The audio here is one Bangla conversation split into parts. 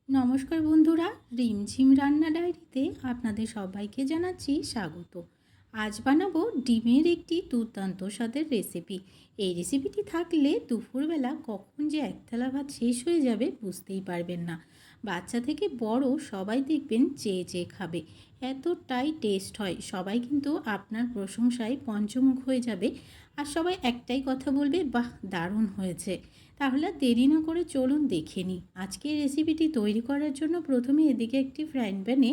নমস্কার বন্ধুরা, রিমঝিম রান্না ডায়েরিতে আপনাদের সবাইকে জানাচ্ছি স্বাগত। আজ বানাবো ডিমের একটি দুর্দান্ত স্বাদের রেসিপি। এই রেসিপিটি থাকলে দুপুরবেলা কখন যে এক থালা ভাত শেষ হয়ে যাবে বুঝতেই পারবেন না। বাচ্চা থেকে বড় সবাই দেখবেন চেয়ে চেয়ে খাবে, এতটাই টেস্ট হয়। সবাই কিন্তু আপনার প্রশংসায় পঞ্চমুখ হয়ে যাবে আর সবাই একটাই কথা বলবে, বাহ দারুণ হয়েছে। তাহলে দেরি না করে চলুন দেখে নিই। আজকে এই রেসিপিটি তৈরি করার জন্য প্রথমে এদিকে একটি ফ্রাইং প্যানে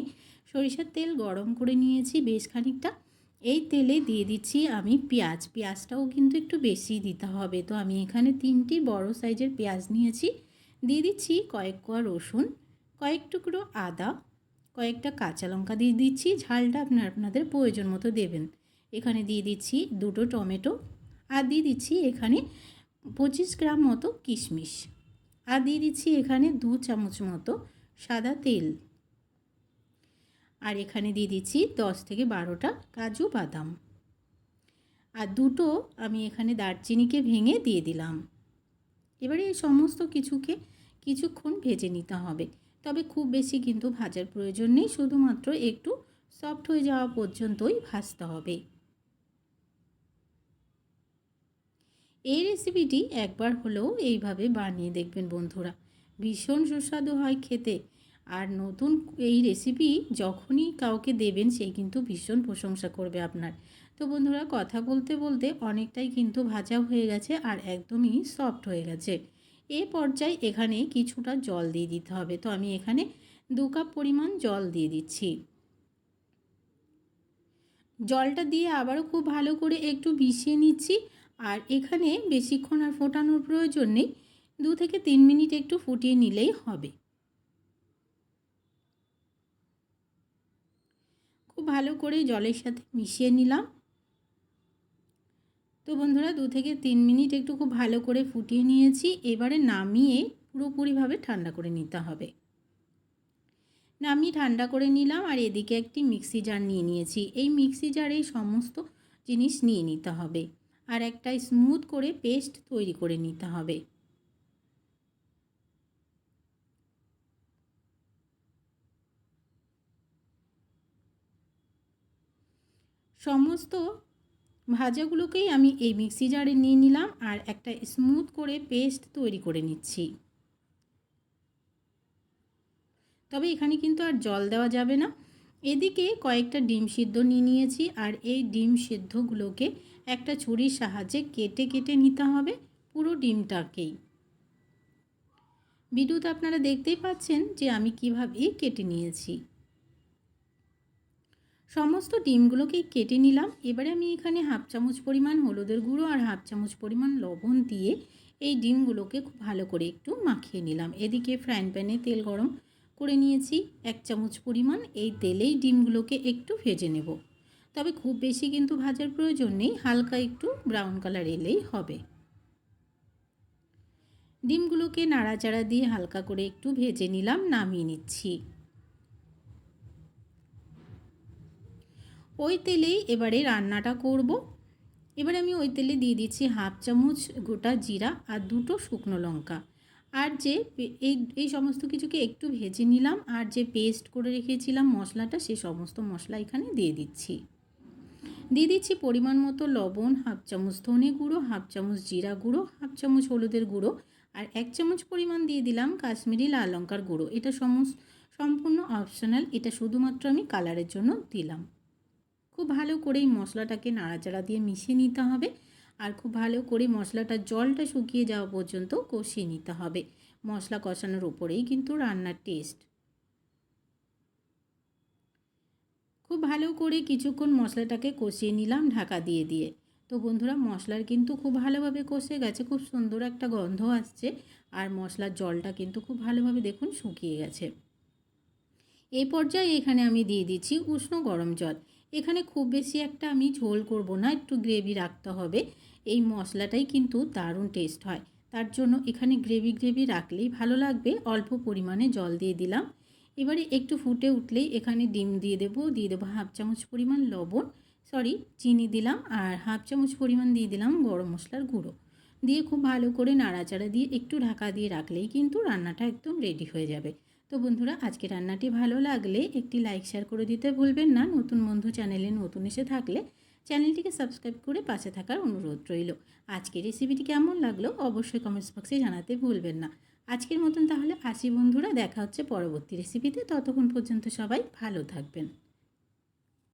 সরিষার তেল গরম করে নিয়েছি বেশ খানিকটা। এই তেলে দিয়ে দিচ্ছি আমি পেঁয়াজটাও কিন্তু একটু বেশি দিতে হবে। তো আমি এখানে 3টি বড় সাইজের পেঁয়াজ নিয়েছি। দিয়ে দিচ্ছি কয়েক কোয়া রসুন, কয়েক টুকরো আদা, কয়েকটা কাঁচা লঙ্কা দিয়ে দিচ্ছি। ঝালটা আপনাদের প্রয়োজন মতো দেবেন। এখানে দিয়ে দিচ্ছি 2টো টমেটো, আর দিয়ে দিচ্ছি এখানে 25 গ্রাম মতো কিশমিশ, আর দিয়ে দিচ্ছি এখানে 2 চামচ মতো সাদা তেল, আর এখানে দিয়ে দিচ্ছি 10 থেকে 12টা কাজু বাদাম, আর 2টো আমি এখানে দারচিনিকে ভেঙে দিয়ে দিলাম। এবারে এই সমস্ত কিছুকে কিছুক্ষণ ভেজে নিতে হবে, তবে খুব বেশি কিন্তু ভাজার প্রয়োজন নেই, শুধুমাত্র একটু সফট হয়ে যাওয়া পর্যন্তই ভাজতে হবে। এই রেসিপিটি একবার হলেও এইভাবে বানিয়ে দেখবেন বন্ধুরা, ভীষণ সুস্বাদু হয় খেতে। আর নতুন এই রেসিপি যখনই কাউকে দেবেন সে কিন্তু ভীষণ প্রশংসা করবে আপনার। তো বন্ধুরা, কথা বলতে বলতে অনেকটাই কিন্তু ভাজা হয়ে গেছে আর একদমই সফট হয়ে গেছে। এই পর্যায়ে এখানে কিছুটা জল দিয়ে দিতে হবে। তো আমি এখানে 2 কাপ পরিমাণ জল দিয়ে দিচ্ছি। জলটা দিয়ে আবারও খুব ভালো করে একটু মিশিয়ে নিচ্ছি। আর এখানে বেশিক্ষণ আর ফোটানোর প্রয়োজন নেই, 2 থেকে 3 মিনিট একটু ফুটিয়ে নিলেই হবে। খুব ভালো করে জলের সাথে মিশিয়ে নিলাম। তো বন্ধুরা, 2 থেকে 3 মিনিট একটু খুব ভালো করে ফুটিয়ে নিয়েছি। এবারে নামিয়ে পুরোপুরিভাবে ঠান্ডা করে নিতে হবে। নামিয়ে ঠান্ডা করে নিলাম, আর এদিকে একটি মিক্সি জার নিয়ে নিয়েছি। এই মিক্সি জারে সমস্ত জিনিস নিয়ে নিতে হবে আর একটা স্মুথ করে পেস্ট তৈরি করে নিতে হবে। সমস্ত ভাজাগুলোকেই আমি এই মিক্সি জারে নিয়ে নিলাম আর একটা স্মুথ করে পেস্ট তৈরি করে নিচ্ছি। তবে এখানে কিন্তু আর জল দেওয়া যাবে না। এদিকে কয়েকটা ডিম সিদ্ধ নিয়ে নিয়েছি আর এই ডিম সিদ্ধগুলোকে একটা ছুরির সাহায্যে কেটে কেটে নিতে হবে পুরো ডিমটাকেই। ভিডিওতে আপনারা দেখতেই পাচ্ছেন যে আমি কিভাবে কেটে নিয়েছি। সমস্ত ডিমগুলোকে কেটে নিলাম। এবারে আমি এখানে 1/2 চামচ পরিমাণ হলুদের গুঁড়ো আর 1/2 চামচ পরিমাণ লবণ দিয়ে এই ডিমগুলোকে খুব ভালো করে একটু মাখিয়ে নিলাম। এদিকে ফ্রাইং প্যানে তেল গরম করে নিয়েছি 1 চামচ পরিমাণ। এই তেলেই ডিমগুলোকে একটু ভেজে নেব, তবে খুব বেশি কিন্তু ভাজার প্রয়োজন নেই, হালকা একটু ব্রাউন কালার এলেই হবে। ডিমগুলোকে নাড়াচাড়া দিয়ে হালকা করে একটু ভেজে নিলাম, নামিয়ে নিচ্ছি। ওই তেলেই এবারে রান্নাটা করব। এবারে আমি ওই তেলে দিয়ে দিচ্ছি 1/2 চামচ গোটা জিরা আর 2টো শুকনো লঙ্কা, আর যে এই সমস্ত কিছুকে একটু ভেজে নিলাম। আর যে পেস্ট করে রেখেছিলাম মশলাটা, সে সমস্ত মশলা এখানে দিয়ে দিচ্ছি। দিয়ে দিচ্ছি পরিমাণ মতো লবণ, 1/2 চামচ ধনে গুঁড়ো, 1/2 চামচ জিরা গুঁড়ো, 1/2 চামচ হলুদের গুঁড়ো, আর 1 চামচ পরিমাণ দিয়ে দিলাম কাশ্মীরি লাল লঙ্কার গুঁড়ো। এটা সম্পূর্ণ অপশনাল, এটা শুধুমাত্র আমি কালারের জন্য দিলাম। খুব ভালো করে এই মশলাটাকে নাড়াচাড়া দিয়ে মিশিয়ে নিতে হবে আর খুব ভালো করে মশলাটার জলটা শুকিয়ে যাওয়া পর্যন্ত কষিয়ে নিতে হবে। মশলা কষানোর উপরেই কিন্তু রান্নার টেস্ট। খুব ভালো করে কিছুক্ষণ মশলাটাকে কষিয়ে নিলাম ঢাকা দিয়ে দিয়ে। তো বন্ধুরা, মশলার কিন্তু খুব ভালোভাবে কষে গেছে, খুব সুন্দর একটা গন্ধ আসছে আর মশলার জলটা কিন্তু খুব ভালোভাবে দেখুন শুকিয়ে গেছে। এই পর্যায়ে এখানে আমি দিয়ে দিচ্ছি উষ্ণ গরম জল। এখানে খুব বেশি একটা আমি ঝোল করব না, একটু গ্রেভি রাখতে হবে। এই মশলাটাই কিন্তু দারুণ টেস্ট হয়, তার জন্য এখানে গ্রেভি রাখলেই ভালো লাগবে। অল্প পরিমাণে জল দিয়ে দিলাম। এবারে একটু ফুটে উঠলেই এখানে ডিম দিয়ে দেবো 1/2 চামচ পরিমাণ লবণ, চিনি দিলাম, আর 1/2 চামচ পরিমাণ দিয়ে দিলাম গরম মশলার গুঁড়ো। দিয়ে খুব ভালো করে নাড়াচাড়া দিয়ে একটু ঢাকা দিয়ে রাখলেই কিন্তু রান্নাটা একদম রেডি হয়ে যাবে। তো বন্ধুরা, আজকে রান্নাটি ভালো লাগলে একটি লাইক শেয়ার করে দিতে ভুলবেন না। নতুন বন্ধু চ্যানেলে নতুন এসে থাকলে চ্যানেলটিকে সাবস্ক্রাইব করে পাশে থাকার অনুরোধ রইল। আজকের রেসিপিটি কেমন লাগলো অবশ্যই কমেন্টস বক্সে জানাতে ভুলবেন না। আজকের মতন তাহলে আসি বন্ধুরা, দেখা হচ্ছে পরবর্তী রেসিপিতে। ততক্ষণ পর্যন্ত সবাই ভালো থাকবেন।